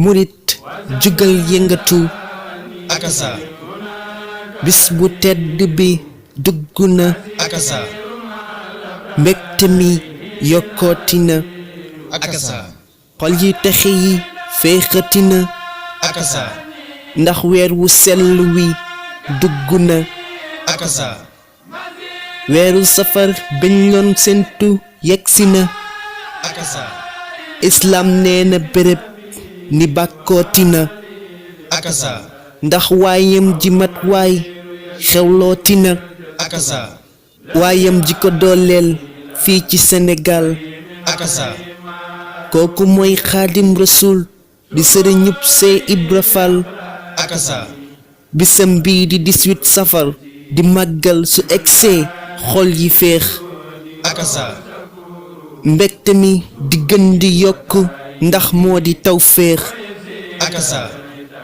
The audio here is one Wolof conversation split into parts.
murit jugal yëngatu akasa bis bu tedd bi dugg na akasa mbégte mi yokkooti na akasa xol yi texe yi féexati na akasa ndax weer wu sell wi dugg na akasa weeru safar bañ loon sentu yegsi na akasa islaam nee na béréb ni bàkkooti na akasa ndax waayam ji mat waay xewlooti na akasa waayam ji ko dooleel fii ci Sénégal akasa kooku mooy xaadim rasul di sëriñub see Ibra Fall akasa bisam bii di 18 safar di màggal su egsee xol yi féex akasa mbégte mi di gën di yokk ndax moo di taw féex akasa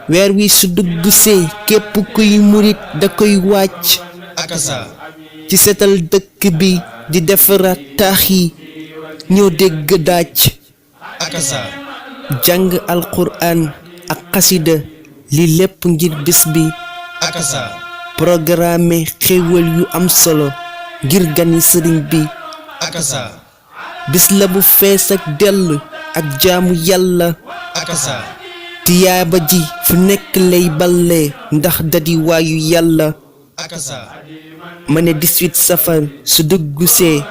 weer wi su dugg see képp kuy murit da koy wàcc akasa ci setal dëkk bi di defaraat taax yi ñoo dégg daaj akasa jàng alquran ak xasida li lépp ngir bis bi akasa programme xéewal yu am solo ngir gani sëriñ bi akasa bis la bu fees ak dell ak jaamu yàlla akasa tiyaaba ji fu nekk lay balle ndax dadi waayu yàlla akasa ma ne 18 safar su duggusee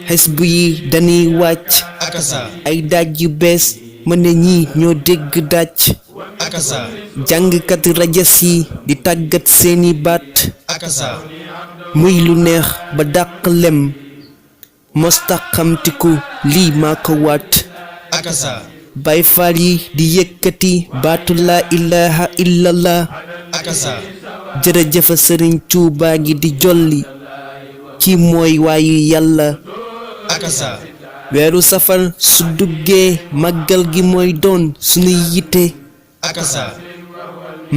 xisbu yi dañuy wàcc akasa ay daaj yu bees ma ne ñii ñoo dégg daaj akasa jàngkat rajas yi di tàggat seeni baat akasa muy lu neex ba dàq lem mostaxamtiku lii maa ko waat akasa Baay Faal yi di yëkkati baatu laa ilaha illallah akasa jërëjëfa sëriñ Tuubaa gi di jolli ci mooy waayu yàlla akasa weeru safar su duggee màggal gi mooy doon sunuy yitte akasa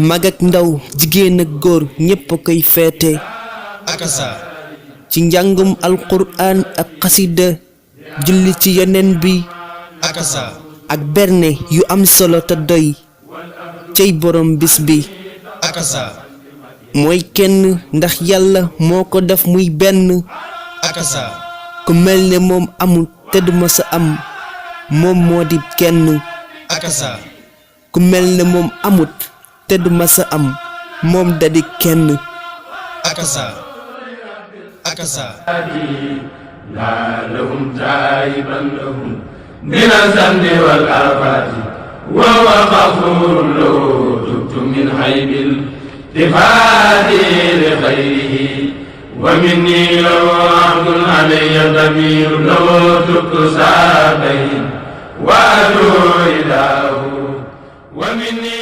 mag ak ndaw jigéen ak góor ñépp a koy feete akasa ci njàngum alquran ak xasida julli ci yonent bi akasa ak berne yu am solo te doy cey borom bis bi akasa mooy kenn ndax yàlla moo ko def muy benn akasa ku mel ne moom amul te du masa am moom moo di kenn akasa ku mel ne moom amut te du masa am moom da di kenn akasa akasa لا لهم تائبا لهم من الذنب والآفات وهو غفور له تبت من عيب التفات لخيره ومني له عبد علي ضمير له تبت ساقين وأدعو إله ومني